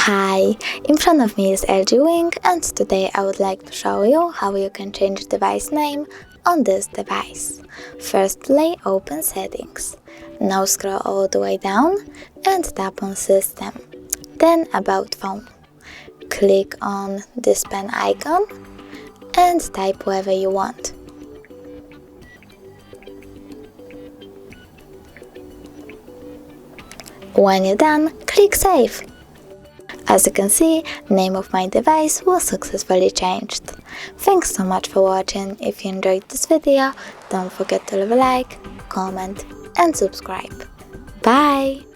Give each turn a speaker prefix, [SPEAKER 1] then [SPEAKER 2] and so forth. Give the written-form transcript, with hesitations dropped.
[SPEAKER 1] Hi, in front of me is LG Wing, and today I would like to show you how you can change device name on this device. Firstly, open Settings. Now scroll all the way down and tap on System. Then About Phone. Click on this pen icon and type whatever you want. When you're done, click Save. As you can see, name of my device was successfully changed. Thanks so much for watching. If you enjoyed this video, don't forget to leave a like, comment and subscribe. Bye!